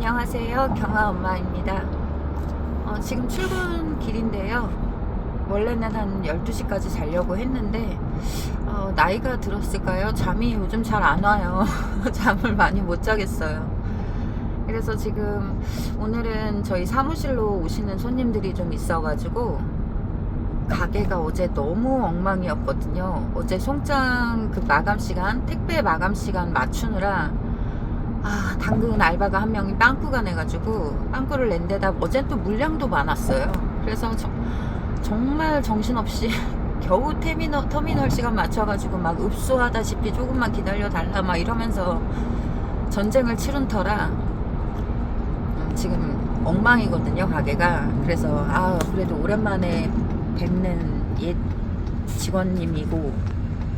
안녕하세요. 경아 엄마입니다. 지금 출근 길인데요. 원래는 한 12시까지 자려고 했는데 나이가 들었을까요? 잠이 요즘 잘 안 와요. 잠을 많이 못 자겠어요. 그래서 지금 오늘은 저희 사무실로 오시는 손님들이 좀 있어가지고 가게가 어제 너무 엉망이었거든요. 어제 송장 그 마감 시간, 택배 마감 시간 맞추느라 당근 알바가 한 명이 빵꾸가 내가지고 빵꾸를 낸 데다 어젠 또 물량도 많았어요. 그래서 정말 정신없이 겨우 터미널 시간 맞춰가지고 막 읍소하다시피 조금만 기다려달라 막 이러면서 전쟁을 치른 터라 지금 엉망이거든요, 가게가. 그래서 그래도 오랜만에 뵙는 옛 직원님이고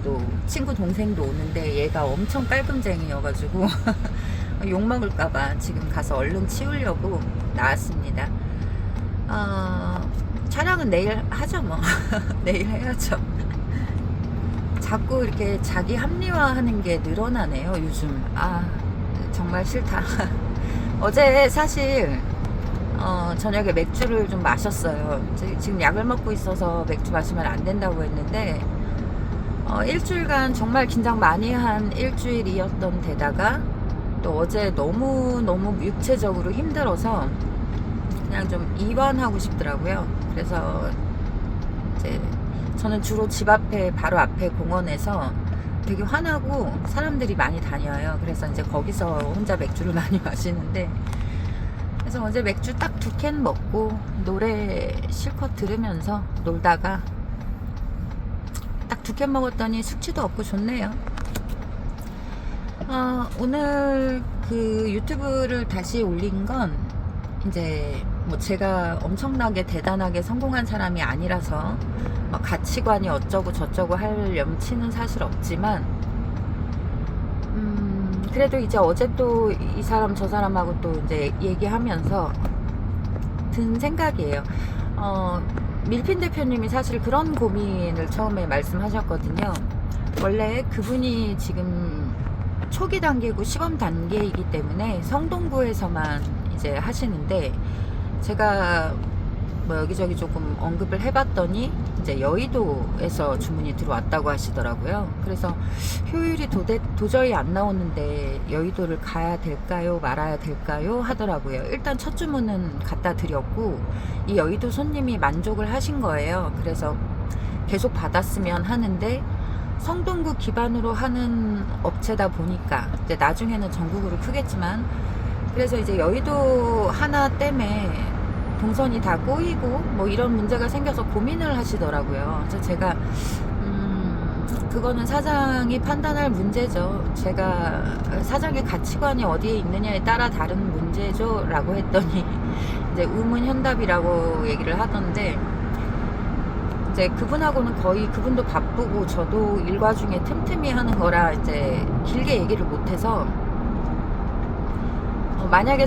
또 친구 동생도 오는데 얘가 엄청 깔끔쟁이여가지고 욕먹을까봐 지금 가서 얼른 치우려고 나왔습니다. 촬영은 내일 하죠 뭐. 내일 해야죠. 자꾸 이렇게 자기 합리화하는 게 늘어나네요 요즘. 정말 싫다. 어제 사실 저녁에 맥주를 좀 마셨어요. 지금 약을 먹고 있어서 맥주 마시면 안 된다고 했는데 일주일간 정말 긴장 많이 한 일주일이었던 데다가 또 어제 너무 육체적으로 힘들어서 그냥 좀 이완하고 싶더라고요. 그래서 이제 저는 주로 집 앞에 바로 앞에 공원에서 되게 환하고 사람들이 많이 다녀요. 그래서 이제 거기서 혼자 맥주를 많이 마시는데, 그래서 어제 맥주 딱 2캔 먹고 노래 실컷 들으면서 놀다가 딱 2캔 먹었더니 숙취도 없고 좋네요. 오늘 그 유튜브를 다시 올린 건 이제 뭐 제가 엄청나게 대단하게 성공한 사람이 아니라서 뭐 가치관이 어쩌고 저쩌고 할 염치는 사실 없지만 그래도 이제 어제 또 이 사람 저 사람하고 또 이제 얘기하면서 든 생각이에요. 밀핀 대표님이 사실 그런 고민을 처음에 말씀하셨거든요. 원래 그분이 지금 초기 단계고 시범 단계이기 때문에 성동구에서만 이제 하시는데, 제가 뭐 여기저기 조금 언급을 해봤더니 이제 여의도에서 주문이 들어왔다고 하시더라고요. 그래서 효율이 도저히 안 나오는데 여의도를 가야 될까요 말아야 될까요 하더라고요. 일단 첫 주문은 갖다 드렸고 이 여의도 손님이 만족을 하신 거예요. 그래서 계속 받았으면 하는데 성동구 기반으로 하는 업체다 보니까 이제 나중에는 전국으로 크겠지만, 그래서 이제 여의도 하나 때문에 동선이 다 꼬이고 뭐 이런 문제가 생겨서 고민을 하시더라고요. 그래서 제가 그거는 사장이 판단할 문제죠. 제가 사장의 가치관이 어디에 있느냐에 따라 다른 문제죠 라고 했더니 이제 우문현답이라고 얘기를 하던데, 이제 그분하고는 거의 그분도 바쁘고 저도 일과 중에 틈틈이 하는 거라 이제 길게 얘기를 못해서, 만약에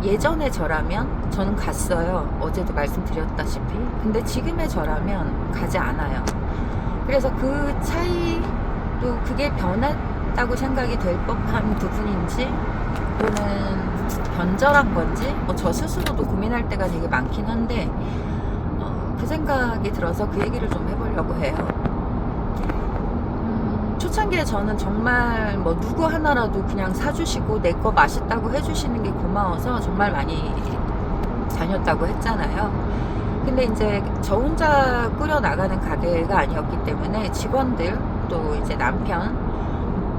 예전에 저라면 저는 갔어요. 어제도 말씀드렸다시피. 근데 지금의 저라면 가지 않아요. 그래서 그 차이도 그게 변했다고 생각이 될 법한 부분인지 또는 변절한 건지 저 스스로도 고민할 때가 되게 많긴 한데 그 생각이 들어서 그 얘기를 좀 해보려고 해요. 초창기에 저는 정말 뭐 누구 하나라도 그냥 사주시고 내 거 맛있다고 해주시는 게 고마워서 정말 많이 다녔다고 했잖아요. 근데 이제 저 혼자 꾸려나가는 가게가 아니었기 때문에 직원들 또 이제 남편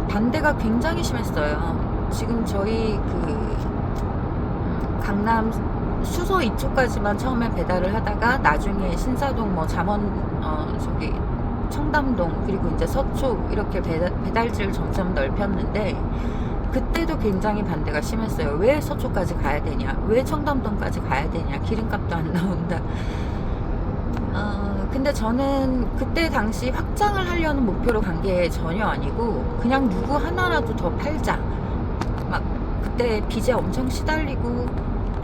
반대가 굉장히 심했어요. 지금 저희 강남 수서 이쪽까지만 처음에 배달을 하다가 나중에 신사동 뭐 잠원 청담동 그리고 이제 서초 이렇게 배달지를 점점 넓혔는데 그때도 굉장히 반대가 심했어요. 왜 서초까지 가야 되냐, 왜 청담동까지 가야 되냐, 기름값도 안 나온다. 근데 저는 그때 당시 확장을 하려는 목표로 간 게 전혀 아니고 그냥 누구 하나라도 더 팔자, 막 그때 빚에 엄청 시달리고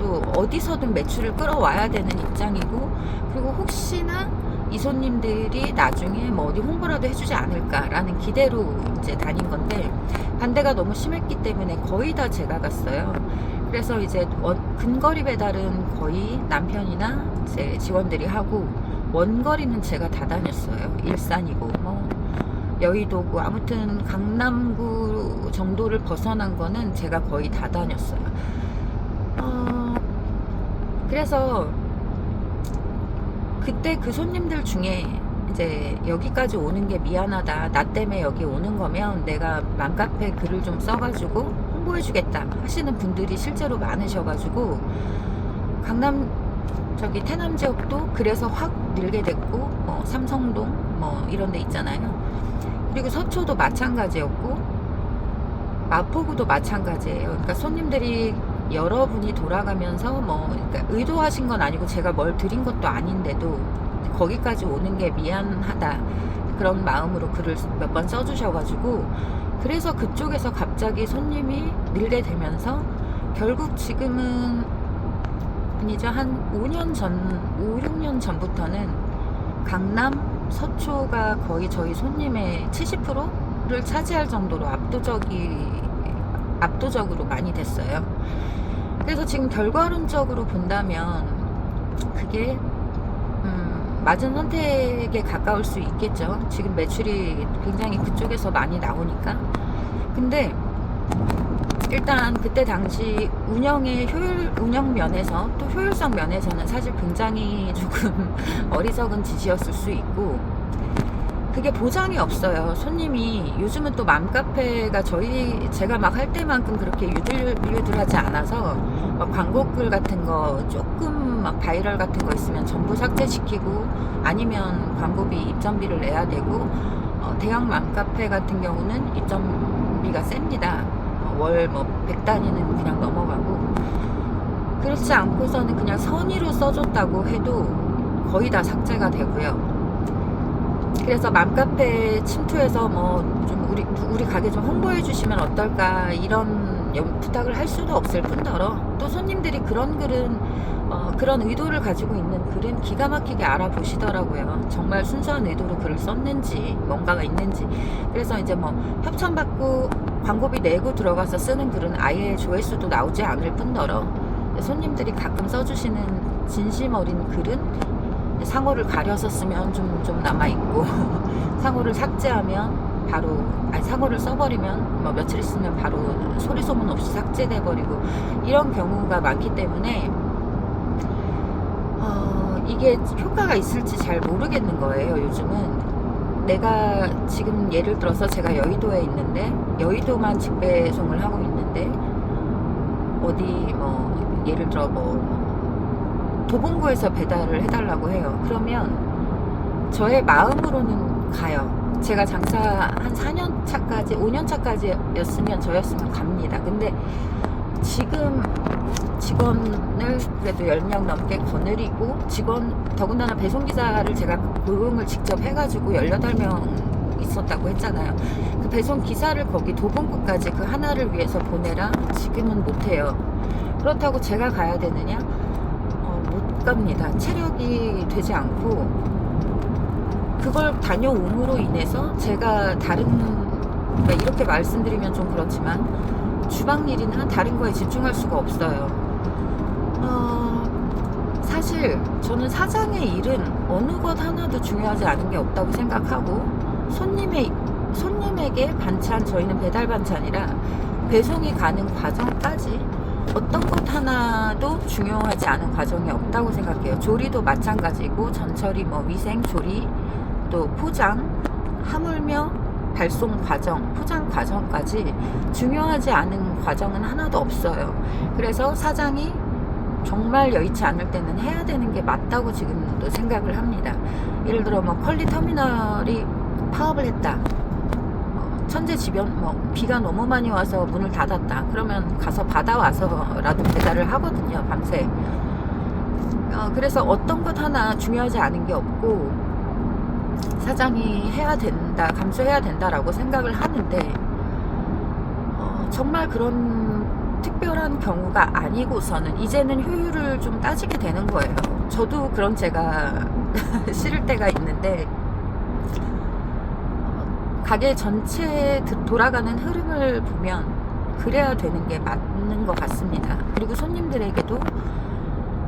또 어디서든 매출을 끌어와야 되는 입장이고, 그리고 혹시나 이 손님들이 나중에 뭐 어디 홍보라도 해주지 않을까라는 기대로 이제 다닌 건데, 반대가 너무 심했기 때문에 거의 다 제가 갔어요. 그래서 이제 근거리 배달은 거의 남편이나 제 직원들이 하고, 원거리는 제가 다 다녔어요. 일산이고 뭐 여의도고, 아무튼 강남구 정도를 벗어난 거는 제가 거의 다 다녔어요. 그래서 그때 그 손님들 중에 이제 여기까지 오는 게 미안하다, 나 때문에 여기 오는 거면 내가 맘카페 글을 좀 써가지고 홍보해주겠다 하시는 분들이 실제로 많으셔가지고, 강남 저기 태남 지역도 그래서 확 늘게 됐고, 뭐 삼성동 뭐 이런 데 있잖아요. 그리고 서초도 마찬가지였고, 마포구도 마찬가지예요. 그러니까 손님들이 여러분이 돌아가면서 뭐, 그러니까 의도하신 건 아니고 제가 뭘 드린 것도 아닌데도 거기까지 오는 게 미안하다, 그런 마음으로 글을 몇 번 써주셔가지고, 그래서 그쪽에서 갑자기 손님이 늘게 되면서 결국 지금은 아니죠, 한 5년 전, 5, 6년 전부터는 강남, 서초가 거의 저희 손님의 70%를 차지할 정도로 압도적으로 많이 됐어요. 그래서 지금 결과론적으로 본다면 그게 맞은 선택에 가까울 수 있겠죠. 지금 매출이 굉장히 그쪽에서 많이 나오니까. 근데 일단 그때 당시 운영 면에서, 또 효율성 면에서는 사실 굉장히 조금 어리석은 짓이었을 수 있고, 그게 보장이 없어요. 손님이 요즘은 또 맘카페가 제가 막 할 때만큼 그렇게 유들유들하지 않아서, 막 광고글 같은 거 조금 막 바이럴 같은 거 있으면 전부 삭제시키고, 아니면 광고비 입점비를 내야 되고, 대형 맘카페 같은 경우는 입점비가 셉니다. 월 뭐 100단위는 그냥 넘어가고, 그렇지 않고서는 그냥 선의로 써줬다고 해도 거의 다 삭제가 되고요. 그래서 맘카페 침투해서 뭐 좀 우리 가게 좀 홍보해 주시면 어떨까, 이런 부탁을 할 수도 없을 뿐더러, 또 손님들이 그런 글은 그런 의도를 가지고 있는 글은 기가 막히게 알아보시더라고요. 정말 순수한 의도로 글을 썼는지 뭔가가 있는지. 그래서 이제 뭐 협찬받고 광고비 내고 들어가서 쓰는 글은 아예 조회수도 나오지 않을 뿐더러, 손님들이 가끔 써주시는 진심 어린 글은 상호를 가려서 쓰면 좀 남아있고, 상호를 삭제하면 바로, 상호를 써버리면 뭐 며칠 있으면 바로 소리 소문 없이 삭제돼버리고, 이런 경우가 많기 때문에 이게 효과가 있을지 잘 모르겠는 거예요. 요즘은 내가 지금 예를 들어서 제가 여의도에 있는데, 여의도만 직배송을 하고 있는데, 어디 뭐 예를 들어 뭐 도봉구에서 배달을 해달라고 해요. 그러면 저의 마음으로는 가요. 제가 장사 한 4년 차까지, 5년 차까지였으면 저였으면 갑니다. 근데 지금 직원을 그래도 10명 넘게 거느리고, 더군다나 배송기사를 제가 고용을 직접 해가지고 18명 있었다고 했잖아요. 그 배송기사를 거기 도봉구까지 그 하나를 위해서 보내라? 지금은 못해요. 그렇다고 제가 가야 되느냐? 못 갑니다. 체력이 되지 않고, 그걸 다녀옴으로 인해서 제가 그러니까 이렇게 말씀드리면 좀 그렇지만, 주방 일이나 다른 거에 집중할 수가 없어요. 사실 저는 사장의 일은 어느 것 하나도 중요하지 않은 게 없다고 생각하고, 손님에게 반찬, 저희는 배달 반찬이라 배송이 가는 과정까지 어떤 것 하나도 중요하지 않은 과정이 없다고 생각해요. 조리도 마찬가지고, 전처리, 뭐 위생, 조리, 또 포장, 하물며 발송 과정, 포장 과정까지 중요하지 않은 과정은 하나도 없어요. 그래서 사장이 정말 여의치 않을 때는 해야 되는 게 맞다고 지금도 생각을 합니다. 예를 들어 뭐 퀄리터미널이 파업을 했다, 천재지변, 뭐 비가 너무 많이 와서 문을 닫았다, 그러면 가서 받아와서라도 배달을 하거든요, 밤새. 그래서 어떤 것 하나 중요하지 않은 게 없고, 사장이 해야 된다, 감수해야 된다라고 생각을 하는데, 정말 그런 특별한 경우가 아니고서는 이제는 효율을 좀 따지게 되는 거예요. 저도 그런 제가 싫을 때가 있는데, 가게 전체에 돌아가는 흐름을 보면 그래야 되는 게 맞는 것 같습니다. 그리고 손님들에게도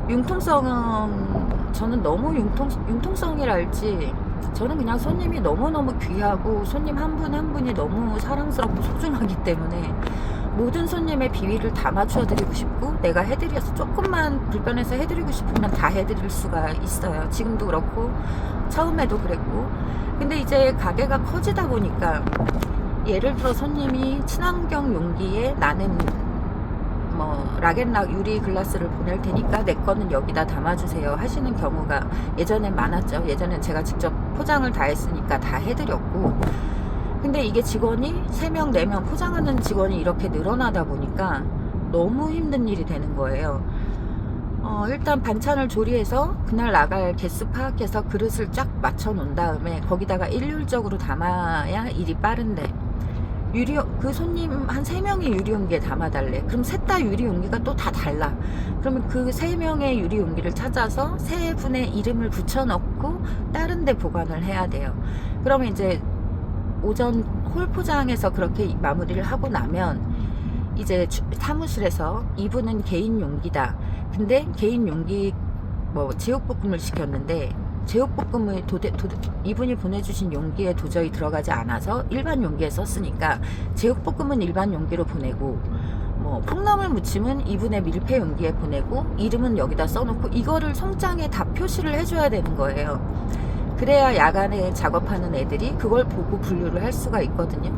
융통성은 저는 너무 융통성이랄지 저는 그냥 손님이 너무너무 귀하고 손님 한 분 한 분이 너무 사랑스럽고 소중하기 때문에 모든 손님의 비위를 다 맞춰 드리고 싶고 내가 해드려서 조금만 불편해서 해드리고 싶으면 다 해드릴 수가 있어요. 지금도 그렇고 처음에도 그랬고. 근데 이제 가게가 커지다 보니까 예를 들어 손님이 친환경 용기에 나는 뭐 락앤락 유리 글라스를 보낼 테니까 내 거는 여기다 담아주세요 하시는 경우가 예전엔 많았죠. 예전엔 제가 직접 포장을 다 했으니까 다 해드렸고, 근데 이게 직원이 3명 4명 포장하는 직원이 이렇게 늘어나다 보니까 너무 힘든 일이 되는 거예요. 일단 반찬을 조리해서 그날 나갈 개수 파악해서 그릇을 쫙 맞춰 놓은 다음에 거기다가 일률적으로 담아야 일이 빠른데 그 손님 한 3명이 유리용기에 담아달래. 그럼 셋 다 유리용기가 또 다 달라. 그러면 그 3명의 유리용기를 찾아서 3분의 이름을 붙여넣고 다른 데 보관을 해야 돼요. 그러면 이제 오전 홀 포장해서 그렇게 마무리를 하고 나면 이제 사무실에서 이분은 개인 용기다. 근데 개인 용기 뭐 제육볶음을 시켰는데 제육볶음을 이분이 보내주신 용기에 도저히 들어가지 않아서 일반 용기에 썼으니까 제육볶음은 일반 용기로 보내고 뭐 콩나물 무침은 이분의 밀폐 용기에 보내고 이름은 여기다 써놓고 이거를 송장에 다 표시를 해줘야 되는 거예요. 그래야 야간에 작업하는 애들이 그걸 보고 분류를 할 수가 있거든요.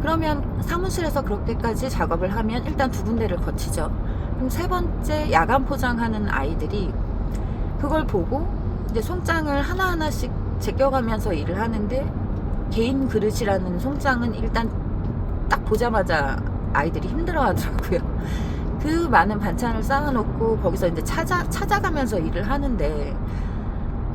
그러면 사무실에서 그렇게까지 작업을 하면 일단 2군데를 거치죠. 그럼 3번째 야간 포장하는 아이들이 그걸 보고 이제 송장을 하나하나씩 제껴가면서 일을 하는데 개인 그릇이라는 송장은 일단 딱 보자마자 아이들이 힘들어 하더라고요. 그 많은 반찬을 쌓아놓고 거기서 이제 찾아가면서 일을 하는데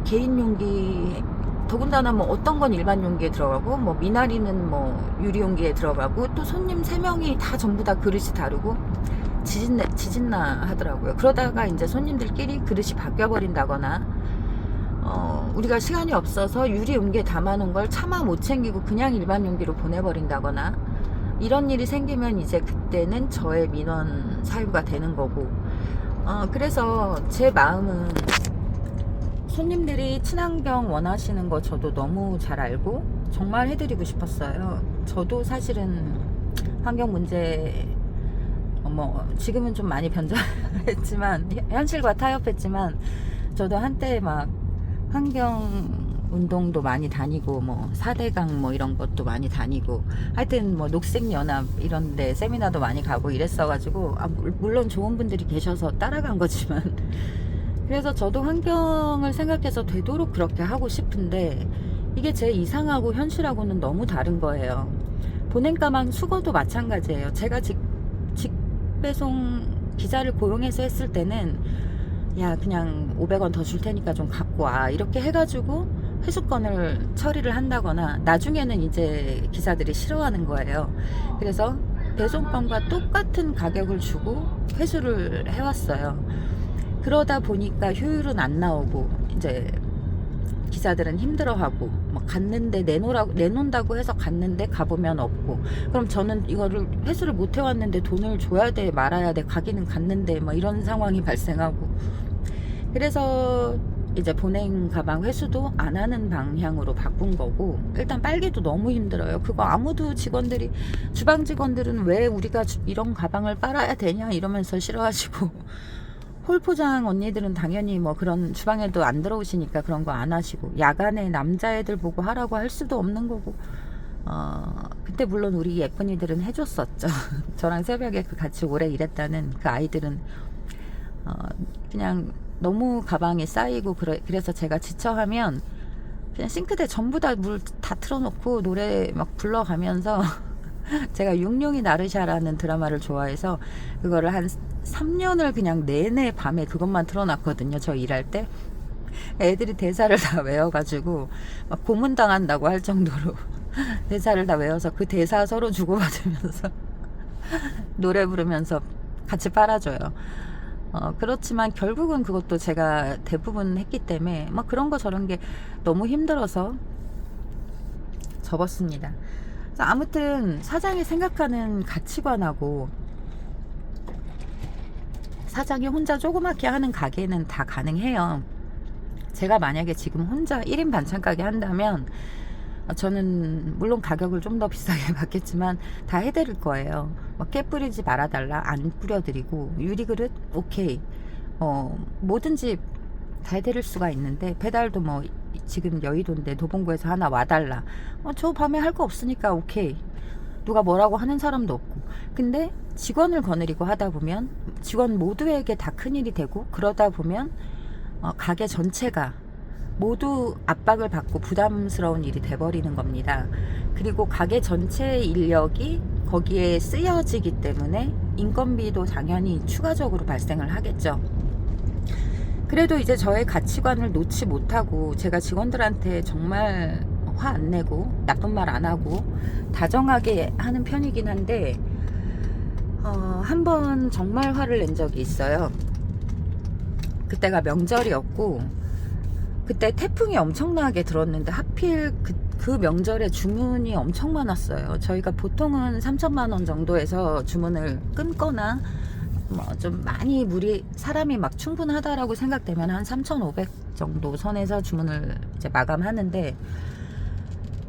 개인 용기 더군다나 뭐 어떤 건 일반 용기에 들어가고 뭐 미나리는 뭐 유리 용기에 들어가고 또 손님 3명이 다 전부 다 그릇이 다르고 지진나 하더라고요. 그러다가 이제 손님들끼리 그릇이 바뀌어 버린다거나 우리가 시간이 없어서 유리 용기에 담아놓은 걸 차마 못 챙기고 그냥 일반 용기로 보내버린다거나 이런 일이 생기면 이제 그때는 저의 민원 사유가 되는 거고, 그래서 제 마음은 손님들이 친환경 원하시는 거 저도 너무 잘 알고 정말 해드리고 싶었어요. 저도 사실은 환경 문제 뭐 지금은 좀 많이 변절했지만 현실과 타협했지만 저도 한때 막 환경 운동도 많이 다니고 뭐 4대강 뭐 이런 것도 많이 다니고 하여튼 뭐 녹색연합 이런 데 세미나도 많이 가고 이랬어가지고 물론 좋은 분들이 계셔서 따라간 거지만 그래서 저도 환경을 생각해서 되도록 그렇게 하고 싶은데 이게 제 이상하고 현실하고는 너무 다른 거예요. 보냉가방 수거도 마찬가지예요. 제가 직배송 기사를 고용해서 했을 때는 야 그냥 500원 더 줄 테니까 좀 갖고 와 이렇게 해가지고 회수권을 처리를 한다거나 나중에는 이제 기사들이 싫어하는 거예요. 그래서 배송권과 똑같은 가격을 주고 회수를 해왔어요. 그러다 보니까 효율은 안 나오고 이제 기사들은 힘들어하고 뭐 갔는데 내놓는다고 해서 갔는데 가보면 없고 그럼 저는 이거를 회수를 못 해왔는데 돈을 줘야 돼 말아야 돼 가기는 갔는데 뭐 이런 상황이 발생하고 그래서 이제 보냉 가방 회수도 안 하는 방향으로 바꾼 거고 일단 빨기도 너무 힘들어요. 그거 아무도 직원들이 주방 직원들은 왜 우리가 이런 가방을 빨아야 되냐 이러면서 싫어하시고 홀포장 언니들은 당연히 뭐 그런 주방에도 안 들어오시니까 그런 거 안 하시고 야간에 남자애들 보고 하라고 할 수도 없는 거고 그때 물론 우리 예쁜이들은 해줬었죠. 저랑 새벽에 같이 오래 일했다는 그 아이들은 그냥 너무 가방에 쌓이고 그래서 제가 지쳐하면 그냥 싱크대 전부 다 물 다 틀어놓고 노래 막 불러가면서 제가 육룡이 나르샤라는 드라마를 좋아해서 그거를 한 3년을 그냥 내내 밤에 그것만 틀어놨거든요. 저 일할 때 애들이 대사를 다 외워가지고 막 고문당한다고 할 정도로 대사를 다 외워서 그 대사 서로 주고받으면서 노래 부르면서 같이 빨아줘요. 그렇지만 결국은 그것도 제가 대부분 했기 때문에 막 그런 거 저런 게 너무 힘들어서 접었습니다. 그래서 아무튼 사장이 생각하는 가치관하고 사장이 혼자 조그맣게 하는 가게는 다 가능해요. 제가 만약에 지금 혼자 1인 반찬 가게 한다면 저는 물론 가격을 좀 더 비싸게 받겠지만 다 해드릴 거예요. 깨 뿌리지 말아달라, 안 뿌려드리고, 유리그릇 오케이, 뭐든지 다 해드릴 수가 있는데, 배달도 뭐 지금 여의도인데 도봉구에서 하나 와달라, 저 밤에 할 거 없으니까 오케이, 누가 뭐라고 하는 사람도 없고. 근데 직원을 거느리고 하다 보면 직원 모두에게 다 큰일이 되고, 그러다 보면 가게 전체가 모두 압박을 받고 부담스러운 일이 돼버리는 겁니다. 그리고 가게 전체 인력이 거기에 쓰여지기 때문에 인건비도 당연히 추가적으로 발생을 하겠죠. 그래도 이제 저의 가치관을 놓지 못하고 제가 직원들한테 정말 화 안 내고 나쁜 말 안 하고 다정하게 하는 편이긴 한데, 한 번 정말 화를 낸 적이 있어요. 그때가 명절이었고, 그때 태풍이 엄청나게 들었는데 하필 그 명절에 주문이 엄청 많았어요. 저희가 보통은 3천만 원 정도에서 주문을 끊거나 좀 많이 사람이 막 충분하다라고 생각되면 한 3,500 정도 선에서 주문을 이제 마감하는데,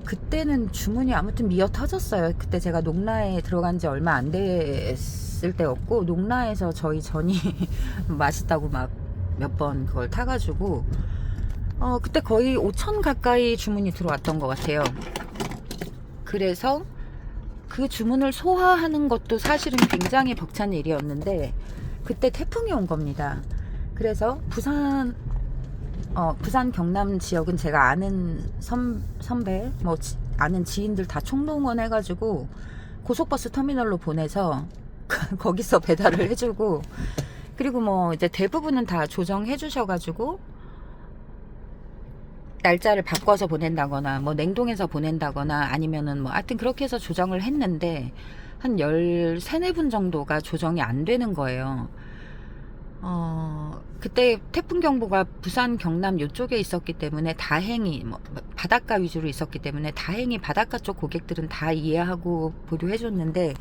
그때는 주문이 아무튼 미어 터졌어요. 그때 제가 농라에 들어간 지 얼마 안 됐을 때였고, 농라에서 저희 전이 맛있다고 막 몇 번 그걸 타가지고 그때 거의 5천 가까이 주문이 들어왔던 것 같아요. 그래서 그 주문을 소화하는 것도 사실은 굉장히 벅찬 일이었는데, 그때 태풍이 온 겁니다. 그래서 부산 경남 지역은 제가 아는 선배, 아는 지인들 다 총동원 해가지고 고속버스 터미널로 보내서 거기서 배달을 해주고, 그리고 이제 대부분은 다 조정해 주셔가지고 날짜를 바꿔서 보낸다거나 냉동해서 보낸다거나 아니면은 하여튼 그렇게 해서 조정을 했는데, 한 13, 14분 정도가 조정이 안 되는 거예요. 그때 태풍 경보가 부산 경남 요쪽에 있었기 때문에 다행히 바닷가 위주로 있었기 때문에 다행히 바닷가 쪽 고객들은 다 이해하고 보류해 줬는데,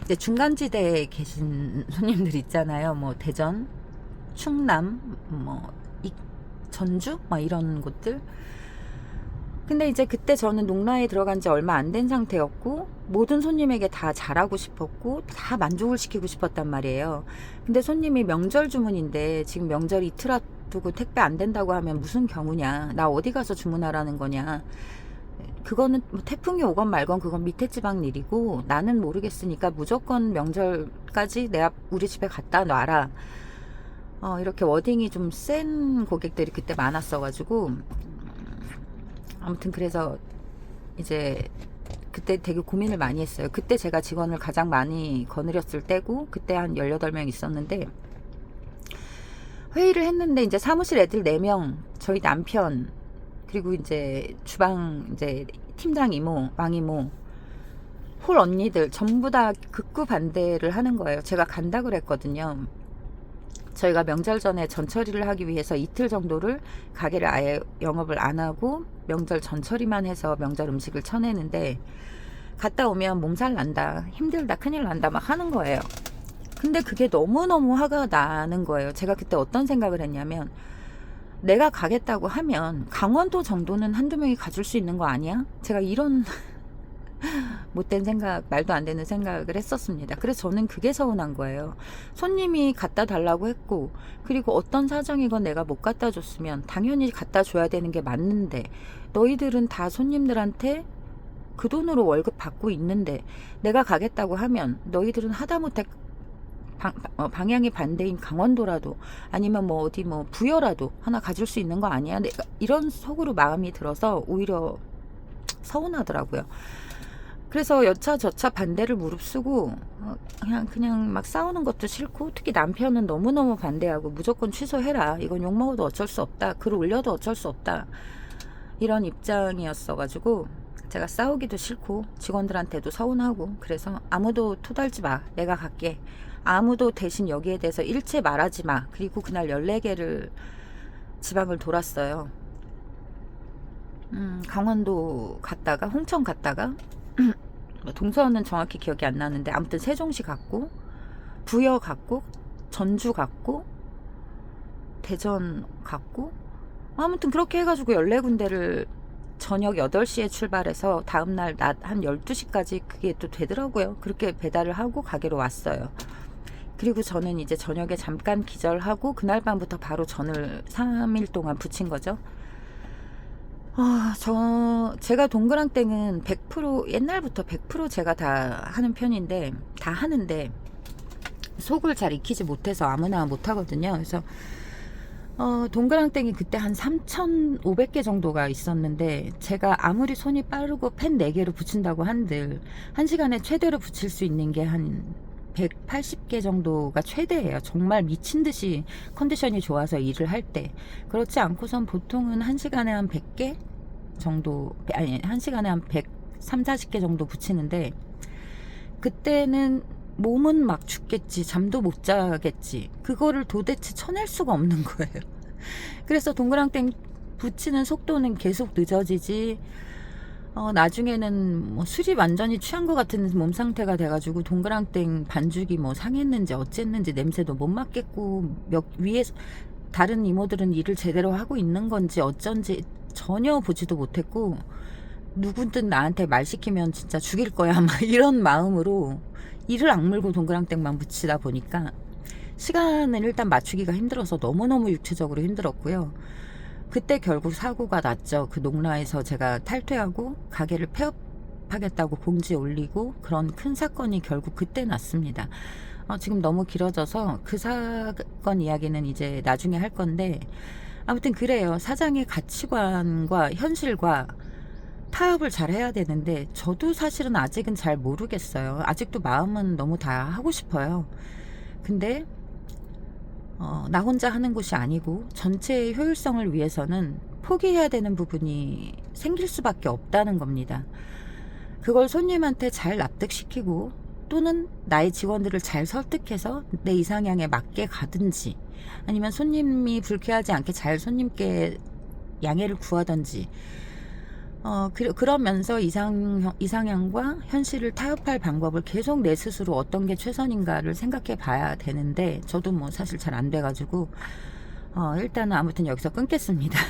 이제 중간지대에 계신 손님들 있잖아요. 대전, 충남, 전주 이런 곳들. 근데 이제 그때 저는 농라에 들어간 지 얼마 안 된 상태였고, 모든 손님에게 다 잘하고 싶었고 다 만족을 시키고 싶었단 말이에요. 근데 손님이 명절 주문인데 지금 명절 이틀 앞두고 택배 안 된다고 하면 무슨 경우냐, 나 어디 가서 주문하라는 거냐, 그거는 태풍이 오건 말건 그건 밑에 지방 일이고 나는 모르겠으니까 무조건 명절까지 우리 집에 갖다 놔라, 이렇게 워딩이 좀 센 고객들이 그때 많았어가지고, 아무튼 그래서 이제 그때 되게 고민을 많이 했어요. 그때 제가 직원을 가장 많이 거느렸을 때고, 그때 한 18명 있었는데, 회의를 했는데 이제 사무실 애들 4명, 저희 남편, 그리고 이제 주방 이제 팀장 이모, 왕이모, 홀 언니들 전부 다 극구 반대를 하는 거예요. 제가 간다 그랬거든요. 저희가 명절 전에 전처리를 하기 위해서 이틀 정도를 가게를 아예 영업을 안 하고 명절 전처리만 해서 명절 음식을 쳐내는데, 갔다 오면 몸살 난다, 힘들다, 큰일 난다 막 하는 거예요. 근데 그게 너무너무 화가 나는 거예요. 제가 그때 어떤 생각을 했냐면, 내가 가겠다고 하면 강원도 정도는 한두 명이 가줄 수 있는 거 아니야? 제가 이런 못된 생각, 말도 안 되는 생각을 했었습니다. 그래서 저는 그게 서운한 거예요. 손님이 갖다 달라고 했고, 그리고 어떤 사정이건 내가 못 갖다 줬으면 당연히 갖다 줘야 되는 게 맞는데, 너희들은 다 손님들한테 그 돈으로 월급 받고 있는데 내가 가겠다고 하면 너희들은 하다못해 방향이 반대인 강원도라도 아니면 어디 부여라도 하나 가질 수 있는 거 아니야? 내가 이런 속으로 마음이 들어서 오히려 서운하더라고요. 그래서 여차저차 반대를 무릅쓰고 그냥 막 싸우는 것도 싫고, 특히 남편은 너무너무 반대하고 무조건 취소해라, 이건 욕먹어도 어쩔 수 없다, 글 올려도 어쩔 수 없다, 이런 입장이었어가지고 제가 싸우기도 싫고 직원들한테도 서운하고, 그래서 아무도 토달지 마, 내가 갈게, 아무도 대신 여기에 대해서 일체 말하지 마. 그리고 그날 14개를 지방을 돌았어요. 강원도 갔다가 홍천 갔다가 동서는 정확히 기억이 안 나는데 아무튼 세종시 갔고 부여 갔고 전주 갔고 대전 갔고 아무튼 그렇게 해가지고 14군데를 저녁 8시에 출발해서 다음날 낮 한 12시까지 그게 또 되더라고요. 그렇게 배달을 하고 가게로 왔어요. 그리고 저는 이제 저녁에 잠깐 기절하고 그날 밤부터 바로 전을 3일 동안 부친 거죠. 제가 동그랑땡은 100% 옛날부터 100% 제가 다 하는 편인데 다 하는데 속을 잘 익히지 못해서 아무나 못 하거든요. 그래서 동그랑땡이 그때 한 3,500개 정도가 있었는데 제가 아무리 손이 빠르고 펜 4개로 붙인다고 한들 1시간에 최대로 붙일 수 있는 게 한 180개 정도가 최대예요. 정말 미친 듯이 컨디션이 좋아서 일을 할 때. 그렇지 않고선 보통은 1시간에 한 100개 정도, 아니 1시간에 한 130, 40개 정도 붙이는데 그때는 몸은 막 죽겠지, 잠도 못 자겠지, 그거를 도대체 쳐낼 수가 없는 거예요. 그래서 동그랑땡 붙이는 속도는 계속 늦어지지, 나중에는 뭐 술이 완전히 취한 것 같은 몸 상태가 돼가지고 동그랑땡 반죽이 뭐 상했는지 어쨌는지 냄새도 못 맡겠고, 위에 다른 이모들은 일을 제대로 하고 있는 건지 어쩐지 전혀 보지도 못했고, 누구든 나한테 말 시키면 진짜 죽일 거야 막 이런 마음으로 이를 악물고 동그랑땡만 붙이다 보니까 시간을 일단 맞추기가 힘들어서 너무너무 육체적으로 힘들었고요. 그때 결국 사고가 났죠. 그 농라에서 제가 탈퇴하고 가게를 폐업하겠다고 공지 올리고 그런 큰 사건이 결국 그때 났습니다. 지금 너무 길어져서 그 사건 이야기는 이제 나중에 할 건데, 아무튼 그래요. 사장의 가치관과 현실과 타협을 잘 해야 되는데 저도 사실은 아직은 잘 모르겠어요. 아직도 마음은 너무 다 하고 싶어요. 근데 나 혼자 하는 곳이 아니고 전체의 효율성을 위해서는 포기해야 되는 부분이 생길 수밖에 없다는 겁니다. 그걸 손님한테 잘 납득시키고 또는 나의 직원들을 잘 설득해서 내 이상향에 맞게 가든지, 아니면 손님이 불쾌하지 않게 잘 손님께 양해를 구하든지, 그러면서 이상향과 현실을 타협할 방법을 계속 내 스스로 어떤 게 최선인가를 생각해 봐야 되는데 저도 뭐 사실 잘 안 돼가지고 일단은 아무튼 여기서 끊겠습니다.